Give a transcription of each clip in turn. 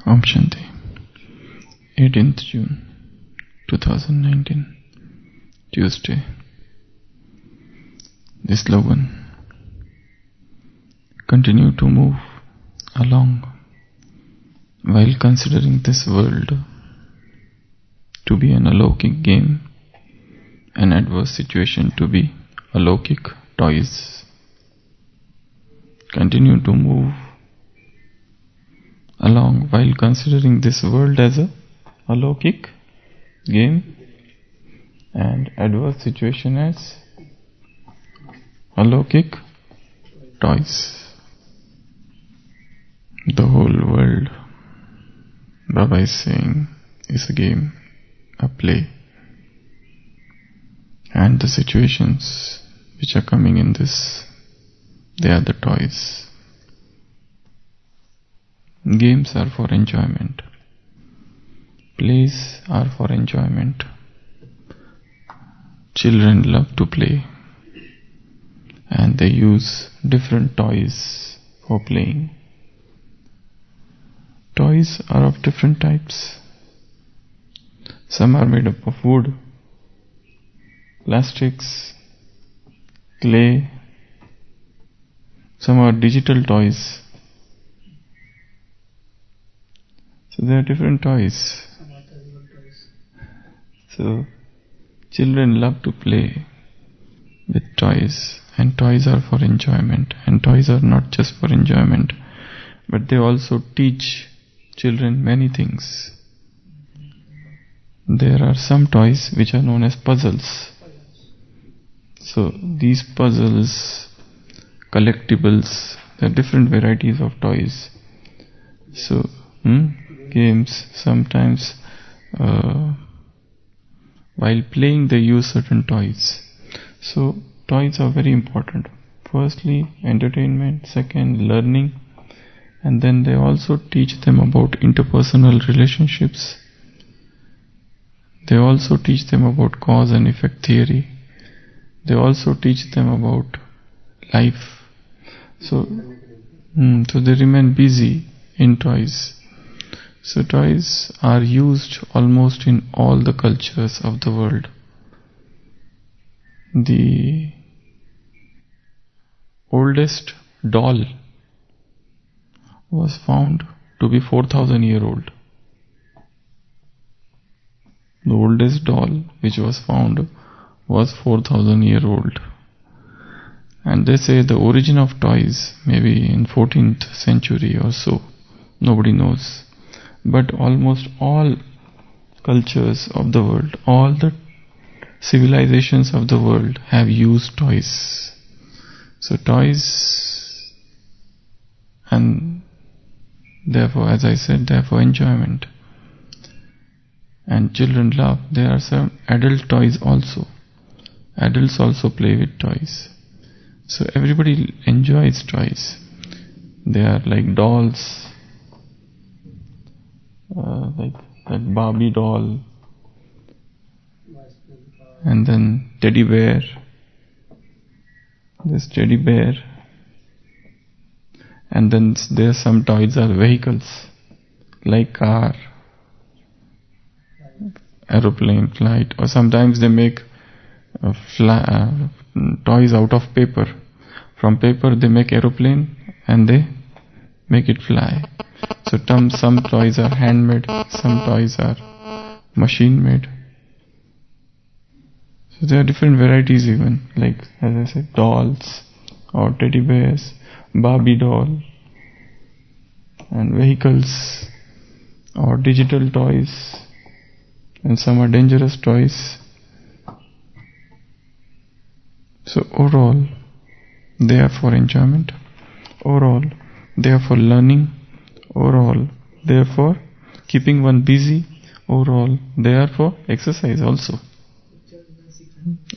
Om Shanti. 18th June 2019, Tuesday. The slogan: continue to move along while considering this world to be an alokik game, an adverse situation to be alokik toys. Continue to move along while considering this world as a alokik game and adverse situation as alokik toys. The whole world, Baba is saying, is a game, a play, and the situations which are coming in this, they are the toys. Games are for enjoyment. Plays are for enjoyment. Children love to play, and they use different toys for playing. Toys are of different types. Some are made up of wood, plastics, clay. Some are digital toys. So there are different toys. So children love to play with toys, and toys are for enjoyment. And toys are not just for enjoyment, but they also teach children many things. There are some toys which are known as puzzles. So these puzzles, collectibles, there are different varieties of toys. So games, sometimes while playing they use certain toys. So toys are very important. Firstly, entertainment. Second, learning. And then they also teach them about interpersonal relationships. They also teach them about cause and effect theory. They also teach them about life. So they remain busy in toys. So toys are used almost in all the cultures of the world. The oldest doll was found to be 4,000 years old. The oldest doll which was found was 4,000 years old. And they say the origin of toys maybe in 14th century or so. Nobody knows. But almost all cultures of the world, all the civilizations of the world have used toys. So toys, and therefore, as I said, they are for enjoyment. And children love. There are some adult toys also. Adults also play with toys. So everybody enjoys toys. They are like dolls, like Barbie doll, and then teddy bear. This teddy bear. And then there some toys are vehicles, like car, aeroplane, flight, or sometimes they make toys out of paper. From paper they make aeroplane and they make it fly. So some toys are handmade, some toys are machine-made. So there are different varieties even, like as I said, dolls or teddy bears, Barbie doll, and vehicles or digital toys, and some are dangerous toys. So overall, they are for enjoyment. Overall, they are for learning. Overall, they are for keeping one busy. Overall, they are for exercise also.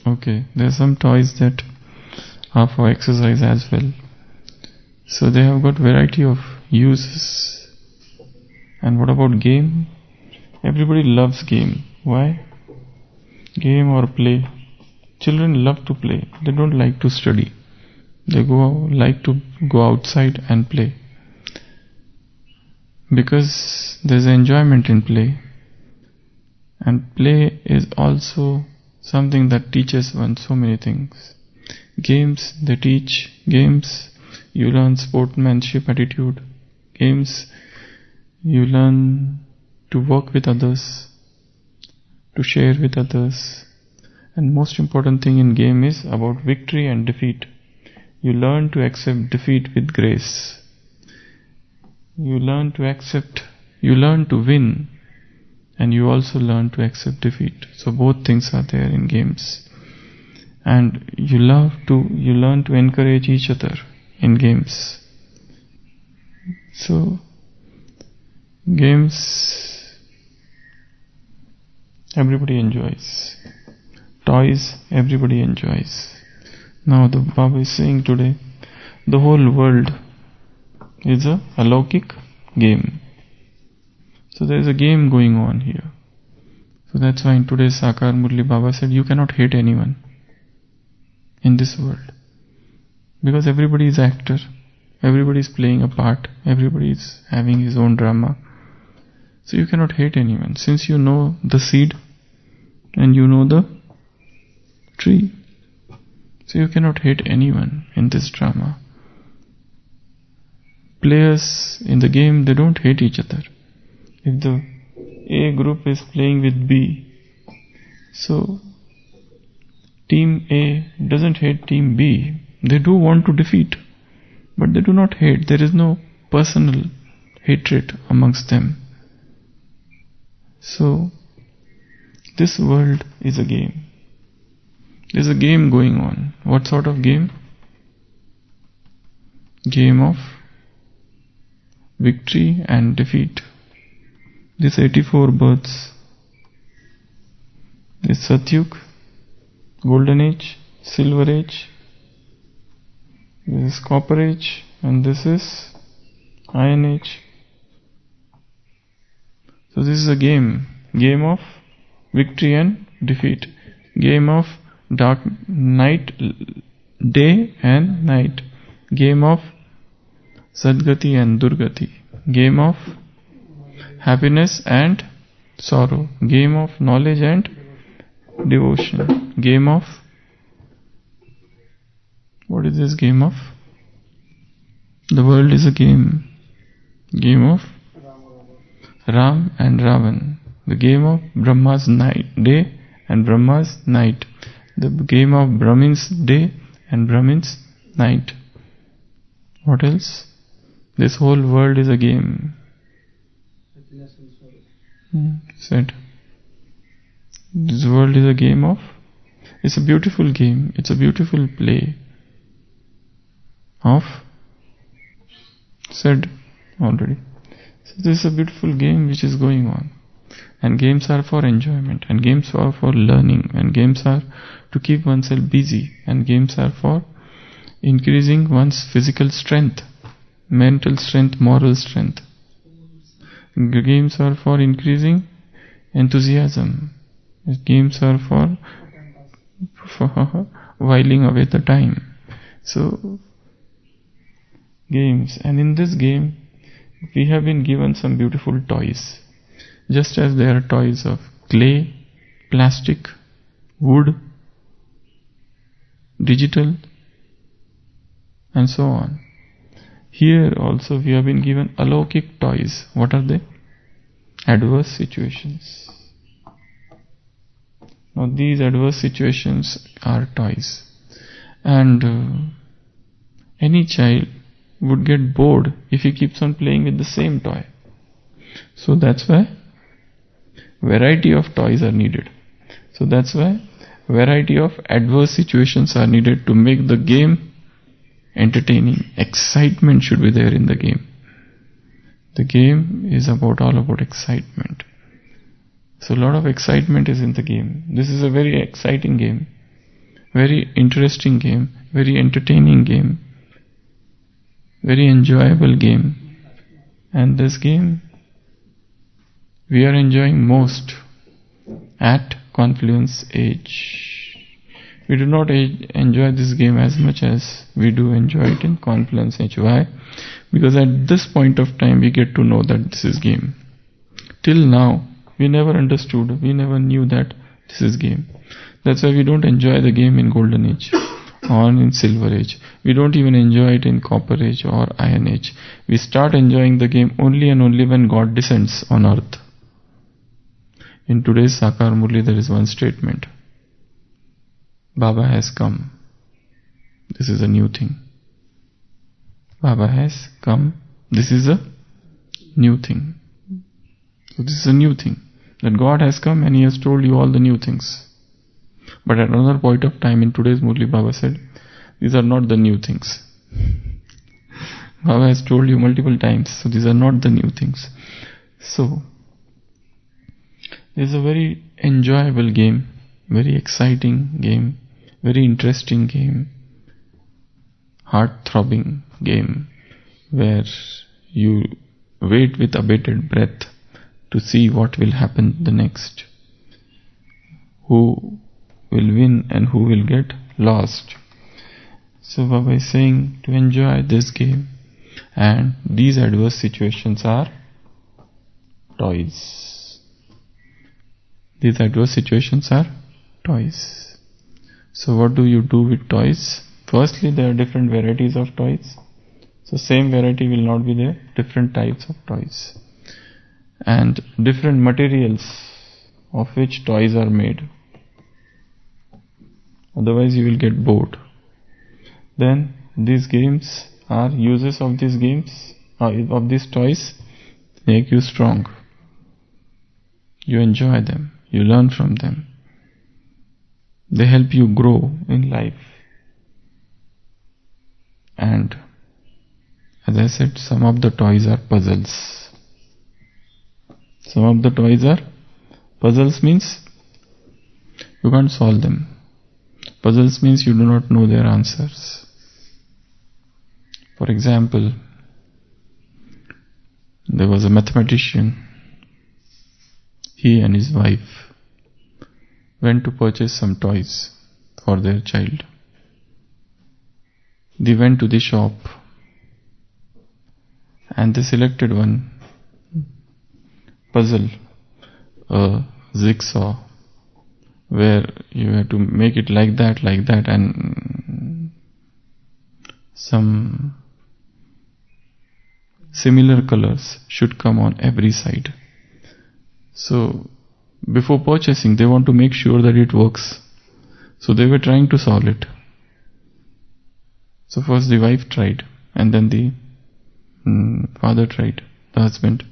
Okay, there are some toys that are for exercise as well. So they have got variety of uses. And what about game? Everybody loves game. Why? Game or play. Children love to play. They don't like to study. They like to go outside and play. because there's enjoyment in play. And play is also something that teaches one so many things. Games, they teach. Games, you learn sportsmanship attitude. Games, you learn to work with others, to share with others. And most important thing in game is about victory and defeat. You learn to accept defeat with grace. You learn to win, and you also learn to accept defeat. So both things are there in games. And you learn to encourage each other in games. So games, everybody enjoys. Toys, everybody enjoys. Now the Baba is saying today, the whole world is a alaukik game. So there is a game going on here. So that's why in today's Sakar Murli Baba said, you cannot hate anyone in this world. Because everybody is actor, everybody is playing a part, everybody is having his own drama. So you cannot hate anyone, since you know the seed and you know the tree. So you cannot hate anyone in this drama. Players in the game, they don't hate each other. If the A group is playing with B, so team A doesn't hate team B. They do want to defeat, but they do not hate. There is no personal hatred amongst them. So this world is a game. There's a game going on. What sort of game? Game of victory and defeat. This 84 births. This Satyug, Golden Age, Silver Age. This is Copper Age, and this is Iron Age. So this is a game. Game of victory and defeat. Game of dark night, day and night. Game of Sadgati and Durgati. Game of happiness and sorrow. Game of knowledge and devotion. Game of, what is this game of? The world is a game. Game of Ram and Ravan. The game of Brahma's night, day and Brahma's night. The game of Brahmin's day and Brahmin's night. What else? This whole world is a game. Said. This world is a game of, it's a beautiful game, it's a beautiful play of, said already. So this is a beautiful game which is going on. And games are for enjoyment, and games are for learning, and games are to keep oneself busy, and games are for increasing one's physical strength, mental strength, moral strength. Games are for increasing enthusiasm. Games are for whiling away the time. So, games. And in this game, we have been given some beautiful toys. Just as there are toys of clay, plastic, wood, digital, and so on. Here also we have been given alaukik toys. What are they? Adverse situations. Now these adverse situations are toys. And any child would get bored if he keeps on playing with the same toy. So that's why variety of toys are needed. So that's why variety of adverse situations are needed to make the game entertaining. Excitement should be there in the game. The game is all about excitement. So a lot of excitement is in the game. This is a very exciting game, very interesting game, very entertaining game, very enjoyable game. And this game we are enjoying most at Confluence age. We do not enjoy this game as much as we do enjoy it in Confluence Edge. Why? Because at this point of time we get to know that this is game. Till now, we never understood, we never knew that this is game. That's why we don't enjoy the game in Golden Age or in Silver Age. We don't even enjoy it in Copper Age or Iron Age. We start enjoying the game only and only when God descends on earth. In today's Sakar Murli there is one statement. Baba has come. This is a new thing. Baba has come. This is a new thing. So this is a new thing. That God has come and He has told you all the new things. But at another point of time in today's Murli, Baba said, these are not the new things. Baba has told you multiple times, so these are not the new things. So, this is a very enjoyable game, very exciting game, very interesting game, heart-throbbing game, where you wait with abated breath to see what will happen the next. Who will win and who will get lost. So Baba is saying to enjoy this game, and these adverse situations are toys. These adverse situations are toys. So what do you do with toys? Firstly, there are different varieties of toys. So same variety will not be there, different types of toys. And different materials of which toys are made. Otherwise you will get bored. Then these games are uses of these games, of these toys, make you strong. You enjoy them, you learn from them. They help you grow in life. And as I said, some of the toys are puzzles. Some of the toys are puzzles, means you can't solve them. Puzzles means you do not know their answers. For example, there was a mathematician. He and his wife went to purchase some toys for their child. They went to the shop and they selected one puzzle, a jigsaw, where you have to make it like that, and some similar colors should come on every side. So before purchasing, they want to make sure that it works. So they were trying to solve it. So first the wife tried, and then the father tried, the husband.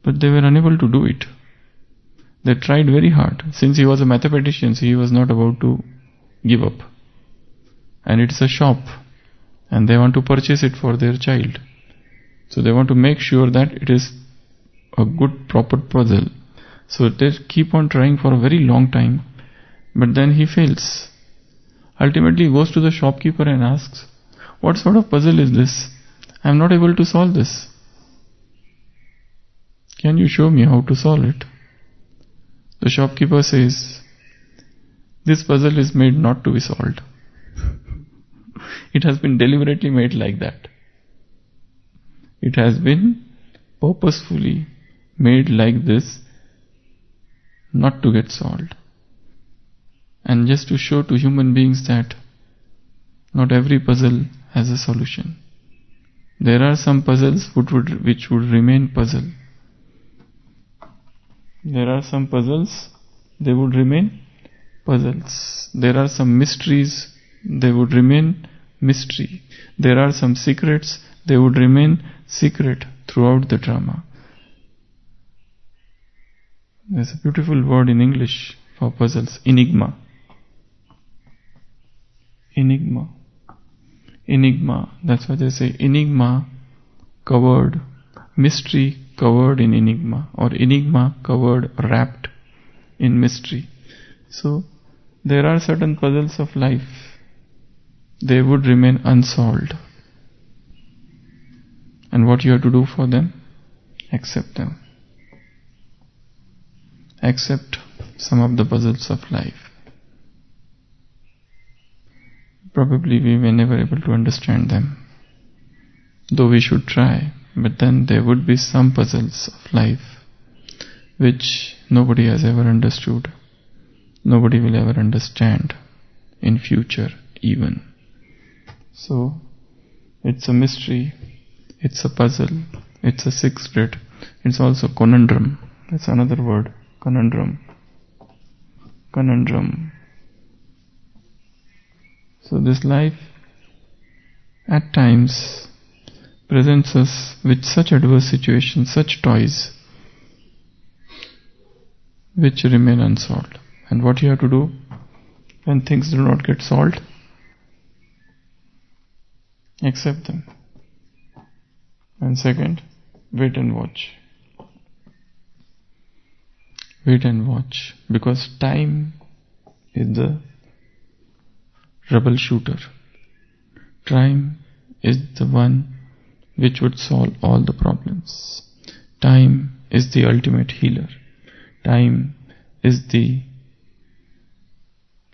But they were unable to do it. They tried very hard. Since he was a mathematician, so he was not about to give up. And it's a shop, and they want to purchase it for their child. So they want to make sure that it is a good, proper puzzle. So they keep on trying for a very long time, but then he fails. Ultimately he goes to the shopkeeper and asks, "What sort of puzzle is this? I am not able to solve this. Can you show me how to solve it?" The shopkeeper says, "This puzzle is made not to be solved. It has been deliberately made like that. It has been purposefully made like this, not to get solved. And just to show to human beings that not every puzzle has a solution. There are some puzzles which would remain puzzle. There are some puzzles, they would remain puzzles. There are some mysteries, they would remain mystery. There are some secrets, they would remain secret throughout the drama." There's a beautiful word in English for puzzles, enigma. Enigma. Enigma. That's why they say enigma covered, mystery covered in enigma, or enigma covered, wrapped in mystery. So there are certain puzzles of life, they would remain unsolved. And what you have to do for them? Accept them. Accept some of the puzzles of life. probably we may never able to understand them. Though we should try, but then there would be some puzzles of life which nobody has ever understood. Nobody will ever understand in future even. So, it's a mystery, it's a puzzle, it's a secret, it's also conundrum. That's another word, conundrum. Conundrum. So this life at times presents us with such adverse situations, such toys which remain unsolved. And what you have to do when things do not get solved? Accept them. And second, wait and watch. Wait and watch, because time is the troubleshooter. Time is the one which would solve all the problems. Time is the ultimate healer. Time is the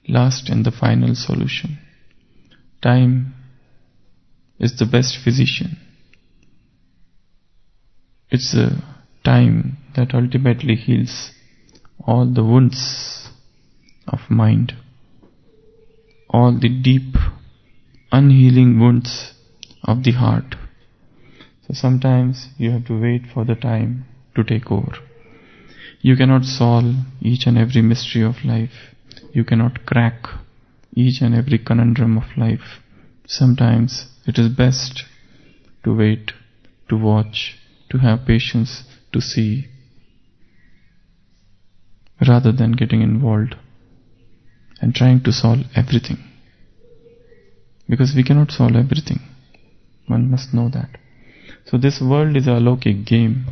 last and the final solution. Time is the best physician. It's a time that ultimately heals all the wounds of mind, all the deep, unhealing wounds of the heart. So sometimes you have to wait for the time to take over. You cannot solve each and every mystery of life. You cannot crack each and every conundrum of life. Sometimes it is best to wait, to watch, to have patience, to see, rather than getting involved and trying to solve everything. Because we cannot solve everything. One must know that. So this world is a alokik game.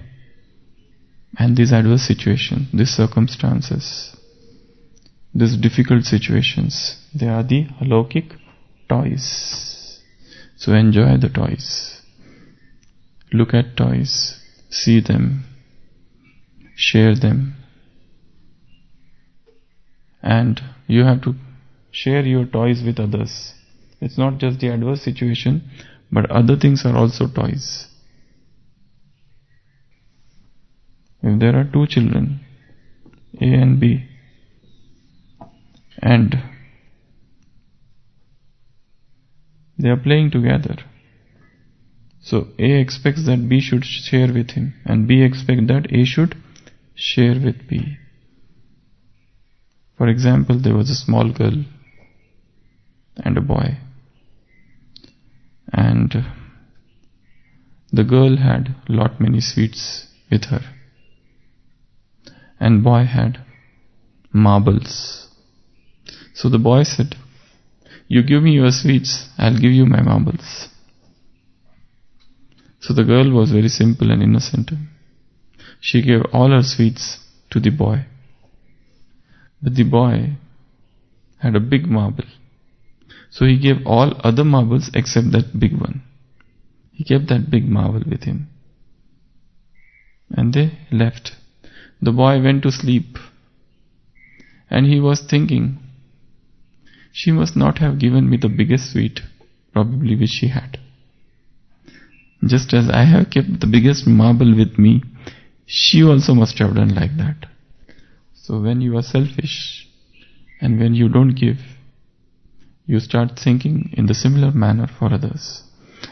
And these adverse situations, these circumstances, these difficult situations, they are the alokik toys. So enjoy the toys. Look at toys, see them, share them. And you have to share your toys with others. It's not just the adverse situation, but other things are also toys. If there are two children, A and B, and they are playing together, so A expects that B should share with him, and B expects that A should share with B. For example, there was a small girl and a boy, and the girl had lot many sweets with her, and boy had marbles. So the boy said, "You give me your sweets, I'll give you my marbles." So the girl was very simple and innocent. She gave all her sweets to the boy. But the boy had a big marble. So he gave all other marbles except that big one. He kept that big marble with him. And they left. The boy went to sleep. And he was thinking, she must not have given me the biggest sweet, probably which she had. Just as I have kept the biggest marble with me, she also must have done like that. So when you are selfish and when you don't give, you start thinking in the similar manner for others.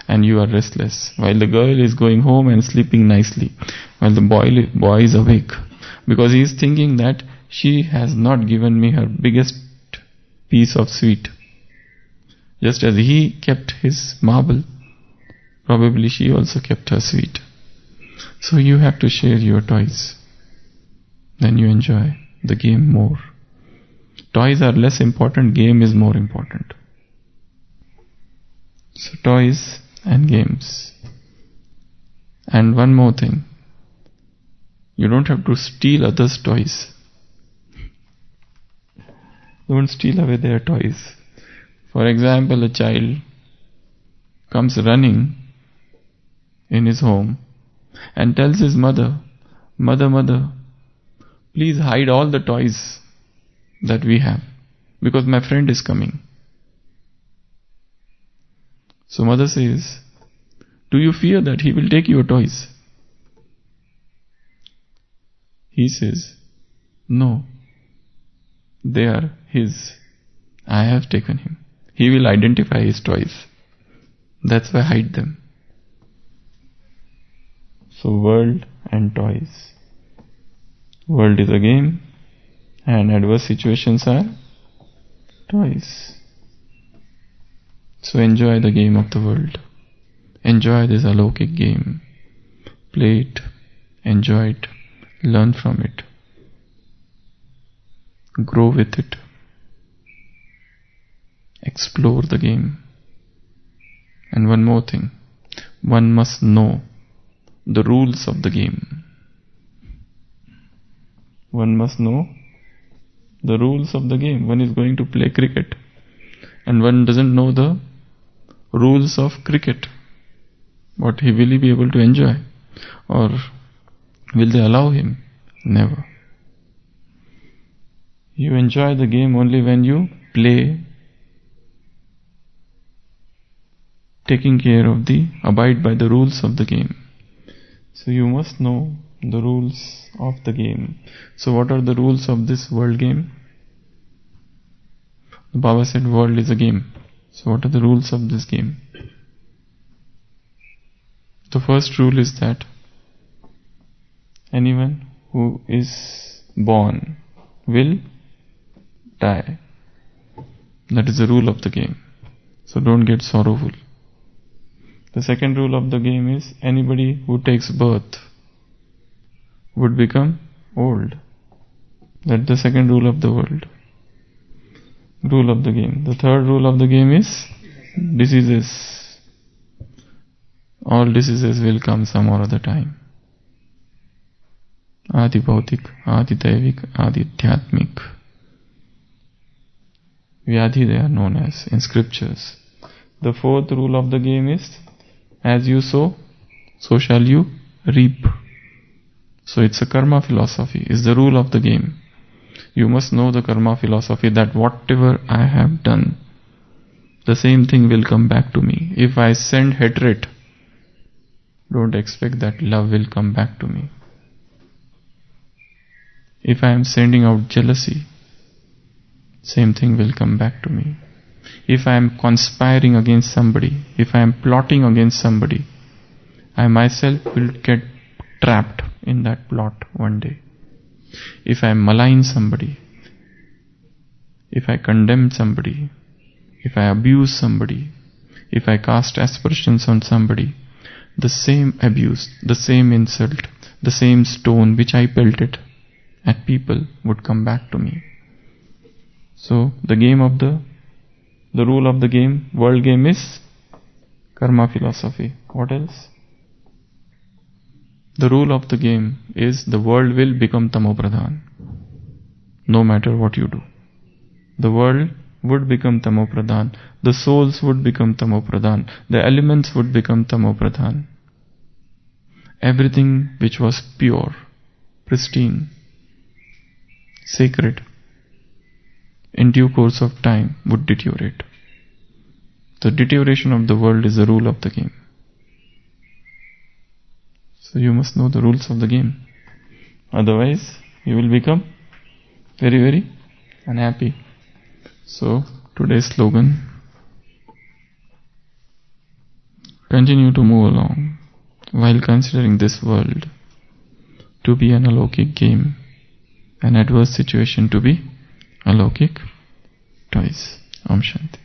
And you are restless, while the girl is going home and sleeping nicely, while the boy is awake, because he is thinking that she has not given me her biggest piece of sweet. Just as he kept his marble, probably she also kept her sweet. So you have to share your toys. Then you enjoy the game more. Toys are less important, game is more important. So toys and games. And one more thing. You don't have to steal others' toys. Don't steal away their toys. For example, a child comes running in his home and tells his mother, Mother, please hide all the toys that we have, because my friend is coming. So mother says, do you fear that he will take your toys? He says, no, they are his. I have taken him. He will identify his toys. That's why I hide them. So world and toys. World is a game and adverse situations are toys. So enjoy the game of the world. Enjoy this alokik game. Play it, enjoy it, learn from it, grow with it, explore the game. And one more thing, one must know the rules of the game. One must know the rules of the game. One is going to play cricket and one doesn't know the rules of cricket. What will he be able to enjoy? Or will they allow him? Never. You enjoy the game only when you play, taking care of abide by the rules of the game. So you must know the rules of the game. So what are the rules of this world game? The Baba said world is a game. So what are the rules of this game? The first rule is that anyone who is born will die. That is the rule of the game. So don't get sorrowful. The second rule of the game is anybody who takes birth would become old. That's the second rule of the world. Rule of the game. The third rule of the game is diseases. All diseases will come some or other time. Adi Bhautik, Adi Daivik, Adi Dhyatmik. Vyadhi they are known as in scriptures. The fourth rule of the game is as you sow, so shall you reap. So it's a karma philosophy, is the rule of the game. You must know the karma philosophy that whatever I have done, the same thing will come back to me. If I send hatred, don't expect that love will come back to me. If I am sending out jealousy, same thing will come back to me. If I am conspiring against somebody, if I am plotting against somebody, I myself will get trapped in that plot one day. If I malign somebody, if I condemn somebody, if I abuse somebody, if I cast aspersions on somebody, the same abuse, the same insult, the same stone which I pelted at people would come back to me. So the game of the rule of the game, world game is karma philosophy. What else? The rule of the game is the world will become tamopradhan. No matter what you do. The world would become tamopradhan. The souls would become tamopradhan. The elements would become tamopradhan. Everything which was pure, pristine, sacred, in due course of time would deteriorate. The deterioration of the world is the rule of the game. So you must know the rules of the game. Otherwise, you will become very, very unhappy. So, today's slogan: continue to move along while considering this world to be an alokik game, an adverse situation to be alokik toys. Om Shanti.